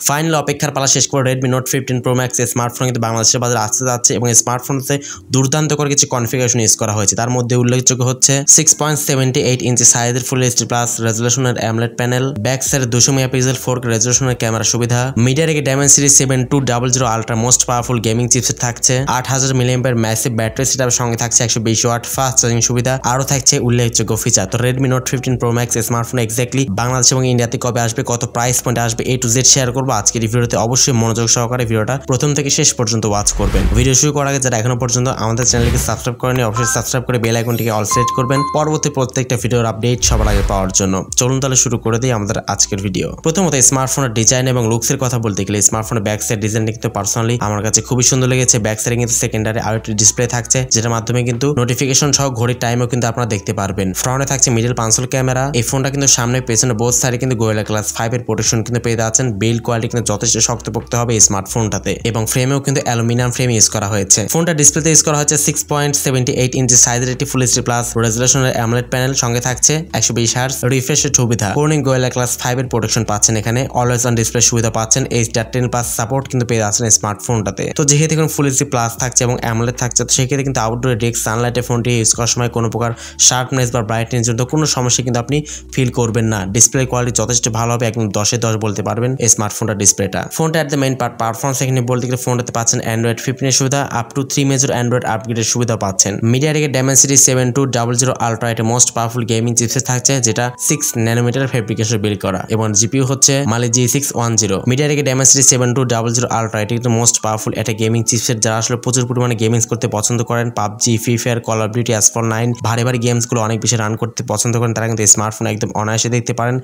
Final অপেক্ষার পালা শেষ করে Redmi Note 15 Pro Max smartphone কিন্তু বাংলাদেশের বাজারে আসতে যাচ্ছে এবং স্মার্টফোনতে দুর্দান্ত করে কিছু কনফিগারেশন ইউজ করা হয়েছে। তার মধ্যে উল্লেখযোগ্য হচ্ছে 6.78 ইঞ্চি সাইজের ফুল এইচডি প্লাস রেজোলিউশনের AMOLED প্যানেল, ব্যাক সাইডে 200 মেগাপিক্সেল 4K রেজোলিউশনের ক্যামেরা সুবিধা, MediaTek Dimensity 7200 ultra most powerful gaming chipset থাকছে, 8000 মিলিঅ্যাম্পিয়ার ম্যাসিভ ব্যাটারি সেটআপের সঙ্গে থাকছে 120 ওয়াট ফাস্ট চার্জিং সুবিধা, আরও থাকছে উল্লেখযোগ্য ফিচার। তো Redmi Note 15 Pro Max smartphone exactly Bangladesh এবং ইন্ডিয়াতে কবে আসবে, কত প্রাইস পয়েন্টে আসবে, A to Z শেয়ার করবো আজকের এই ভিডিওতে। অবশ্যই মনোযোগ সহকারে ভিডিওটা প্রথম থেকে শেষ পর্যন্ত ওয়াচ করবেন। ভিডিও শুরু করার আগে যারা এখনো পর্যন্ত আমাদের চ্যানেলকে সাবস্ক্রাইব করেনি অবশ্যই সাবস্ক্রাইব করে বেল আইকনটিকে অল সেট করবেন পরবর্তী প্রত্যেকটা ভিডিওর আপডেট সবার আগে পাওয়ার জন্য। চলুন তাহলে শুরু করে দিই আমাদের আজকের ভিডিও। প্রথমত স্মার্টফোনের ডিজাইন এবং লুকসের কথা বলতে গেলে স্মার্টফোনের ব্যাক সাইড ডিজাইনটা কিন্তু পার্সোনালি আমার কাছে খুবই সুন্দর লেগেছে। ব্যাক সাইডে কিন্তু সেকেন্ডারি আইওটি ডিসপ্লে থাকছে, যেটার মাধ্যমে কিন্তু নোটিফিকেশন সহ ঘড়ির টাইমও কিন্তু আপনারা দেখতে পারবেন। ফ্রন্টে থাকছে মিডল পাঞ্চল ক্যামেরা। এই ফোনটা কিন্তু সামনে পেছনে বোথ সাইডে কিন্তু গোরিলা গ্লাস 5 এর প্রোটেকশন কিন্তু পেয়ে যাচ্ছেন। বিল্ড কোয়ালিটি কিন্তু যথেষ্ট শক্তপোক্ত হবে এই স্মার্টফোনটাতে এবং ফ্রেমেও কিন্তু অ্যালুমিনিয়াম ফ্রেম ইউজ করা হয়েছে। ফোনটা ডিসপ্লেতে ইউজ করা হয়েছে 6.78 ইঞ্চি সাইজের একটি ফুল এইচডি প্লাস রেজোলিউশনের AMOLED প্যানেল, সঙ্গে থাকছে 120 হার্টজ রিফ্রেশের সুবিধা। কোর্নিং গোরিলা গ্লাস 5 এর প্রোটেকশন পাচ্ছেন এখানে, অলওয়েজ অন ডিসপ্লে সুবিধা পাচ্ছেন, HDR10+ সাপোর্ট কিন্তু পেয়ে যাচ্ছেন স্মার্টফোনটাতে। তো যেহেতু এখন ফুল এইচডি প্লাস থাকছে এবং AMOLED থাকছে, তো সেক্ষেত্রে কিন্তু আউটডোরে ডিরেক্ট সানলাইটে ফোনটি ইউজ করার সময় কোনো প্রকার শার্পনেস বা ব্রাইটনেস জন্য কোনো সমস্যা কিন্তু আপনি ফিল করবেন না। ডিসপ্লে কোয়ালিটি যথেষ্ট ভালো হবে, একদম 10 এ 10 বলতে পারবেন এই স্মার্টফোনটার ডিসপ্লেটা। ফোনটা এট দ্য মেইন পারফরমেন্স এখানে বলতে গেলে ফোনটাতে পাচ্ছেন Android 15 এর সুবিধা, আপ টু 3 মেজর Android আপগ্রেডের সুবিধা পাচ্ছেন। MediaTek Dimensity 7200 আলট্রা এটা মোস্ট পাওয়ারফুল গেমিং চিপসেট থাকছে, যেটা 6 ন্যানোমিটার ফেব্রিকেশন বিল্ড করা এবং জিপিইউ হচ্ছে Mali G610। MediaTek Dimensity 7200 ultra এটা কিন্তু মোস্ট পাওয়ারফুল একটা গেমিং চিপসেট, যারা আসলে প্রচুর পরিমাণে গেমিংস করতে পছন্দ করেন, PUBG, free fire, call of duty, S4 9 ভারী গেমসগুলো অনেক বেশি রান করতে পছন্দ করেন, তারা কিন্তু স্মার্টফোন একদম অনায়াসে দেখতে পারেন।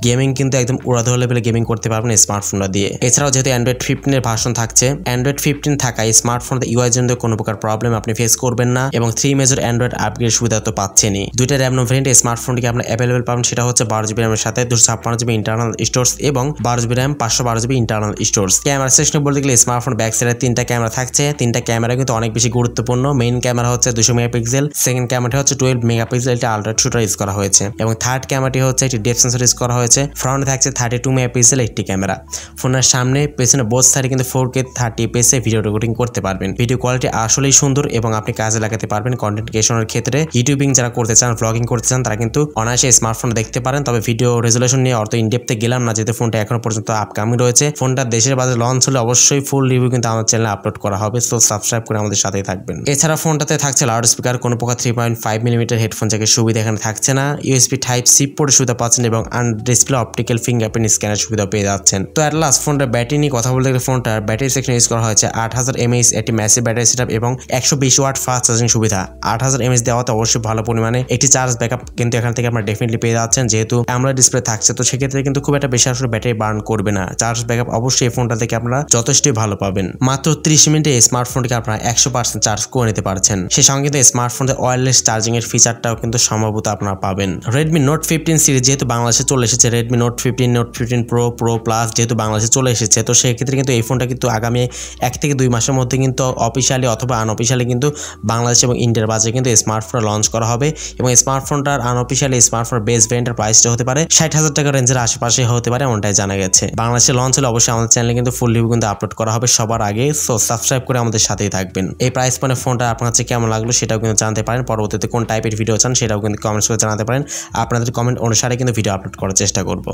গেমিং কিন্তু একদম উড়াধুরা লেভেলে গেমিং করতে পারবেন স্মার্টফোনটা দিয়ে। এছাড়াও যেহেতু Android 15 এর ভার্সন থাকছে, Android 15 থাকায় স্মার্টফোনতে ইউআই জন্য কোনো প্রকার প্রবলেম আপনি ফেস করবেন না এবং 3 মেজর Android আপগ্রেড সুবিধা তো পাচ্ছেনই। দুইটা র্যাম ভেরিয়েন্ট স্মার্টফোনটিকে আপনারা অ্যাভেলেবল পাবেন, সেটা হচ্ছে 12GB র্যামের সাথে 256GB ইন্টারনাল স্টোরেজ এবং 12GB RAM 512GB internal storage. Camera সেকশনে বলতে গেলে স্মার্টফোন ব্যাক সাইডে 3টা ক্যামেরা থাকছে। 3টা ক্যামেরা কিন্তু অনেক বেশি গুরুত্বপূর্ণ। মেইন ক্যামেরা হচ্ছে 200 মেগাপিক্সেল, সেকেন্ড ক্যামেরাটি হচ্ছে 12 মেগাপিক্সেল, এটা আলট্রা শুটার ইউজ করা হয়েছে এবং থার্ড ক্যামেরাটি হচ্ছে একটি ডেপথ সেন্সর ইউজ করা হয়েছে। ফ্রন্টে থাকছে 32 মেগাপিক্সেল একটি ক্যামেরা। ফোনের সামনে পেছনে বোথ সাইডে কিন্তু 4K 30 fps ভিডিও রেকর্ডিং করতে পারবেন। ভিডিও কোয়ালিটি আসলেই সুন্দর এবং আপনি কাজে লাগাতে পারবেন কন্টেন্ট ক্রিয়েশনের ক্ষেত্রে। ইউটিউবিং যারা করতে চান, ব্লগিং করতে চান, তারা কিন্তু অনায়াসে স্মার্টফোন দেখতে পারেন। তবে ভিডিও রেজুলেশন নিয়ে অত ইনডেপথে গেলাম না, যেহেতু ফোনটা এখনো পর্যন্ত আপকামিং রয়েছে। ফোনটা দেশের বাজারে লঞ্চ হলে অবশ্যই ফুল রিভিউ কিন্তু আমার চ্যানেলে আপলোড করা হবে, সো সাবস্ক্রাইব করে আমাদের সাথেই থাকবেন। এছাড়া ফোনটাতে থাকছে লাউড স্পিকার, কোনো প্রকার 3.5 মিলিমিটার হেডফোন জ্যাকের সুবিধা এখানে থাকছে না। USB Type-C পোর্টের সুবিধা পাচ্ছেন এবং ডিসপ্লে অপটিক্যাল ফিঙ্গারপ্রিন্ট স্ক্যানের সুবিধা পেয়ে যাচ্ছেন। তো এট লাস্ট ফোনটার ব্যাটারি নিয়ে কথা বলতে গেলে ফোনটার ব্যাটারি সেকশন ইউজ করা হয়েছে 8000 mAh একটি ম্যাসিভ ব্যাটারি সেটআপ এবং 120 ওয়াট ফাস্ট চার্জিং সুবিধা। 8000 mAh দেওয়াতে অবশ্যই ভালো পরিমাণে একটি চার্জ ব্যাকআপ কিন্তু এখান থেকে আপনারা ডেফিনেটলি পেয়ে যাচ্ছেন। যেহেতু AMOLED ডিসপ্লে থাকছে, তো সেক্ষেত্রে কিন্তু খুব একটা বেশি আসলে ব্যাটারি বার্ন করবে না। চার্জ ব্যাকআপ অবশ্যই এই ফোনটা থেকে আপনারা যথেষ্টই ভালো পাবেন। মাত্র 30 মিনিটে এই স্মার্টফোনটিকে আপনারা 100% চার্জ করে নিতে পারছেন। সেই সঙ্গে কিন্তু স্মার্টফোনের ওয়্যারলেস চার্জিং এর ফিচারটাও কিন্তু সম্ভবত আপনারা পাবেন। Redmi Note 15 সিরিজ যেহেতু বাংলাদেশে চলে এসেছে, Redmi Note 15, Note 15 Pro, Pro Plus যেহেতু বাংলাদেশে চলে এসেছে, তো সেক্ষেত্রে কিন্তু এই ফোনটা কিন্তু আগামী 1 থেকে 2 মাসের মধ্যে কিন্তু অফিসিয়ালি অথবা আনঅফিসিয়ালি কিন্তু বাংলাদেশ এবং ইন্ডিয়ার বাজারে কিন্তু স্মার্টফোন লঞ্চ করা হবে এবং স্মার্টফোনটার আনঅফিসিয়ালি স্মার্টফোনের বেস ভেরিয়েন্টের প্রাইসটা হতে পারে 60,000 টাকা রেঞ্জের আশেপাশে হতে পারে, এমনটাই জানা গেছে। বাংলাদেশে লঞ্চ হলে অবশ্যই আমাদের চ্যানেলে কিন্তু ফুল রিভিউ কিন্তু আপলোড করা হবে সবার আগে, সো সাবস্ক্রাইব করে আমাদের সাথেই থাকবেন। এই প্রাইস পয়েন্টে ফোনটা আপনার কাছে কেমন লাগলো সেটাও কিন্তু জানাতে পারেন। পরবর্তীতে কোন টাইপের ভিডিও চান সেটাও কিন্তু কমেন্টস করে জানাতে পারেন। আপনাদের কমেন্ট অনুসারে কিন্তু ভিডিও আপলোড করার চেষ্টা করব।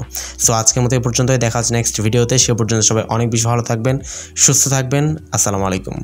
সো আজকের মতো এই পর্যন্তই, দেখা হচ্ছে নেক্সট ভিডিওতে। সে পর্যন্ত সবাই অনেক বেশি ভালো থাকবেন, সুস্থ থাকবেন। আসসালামু আলাইকুম।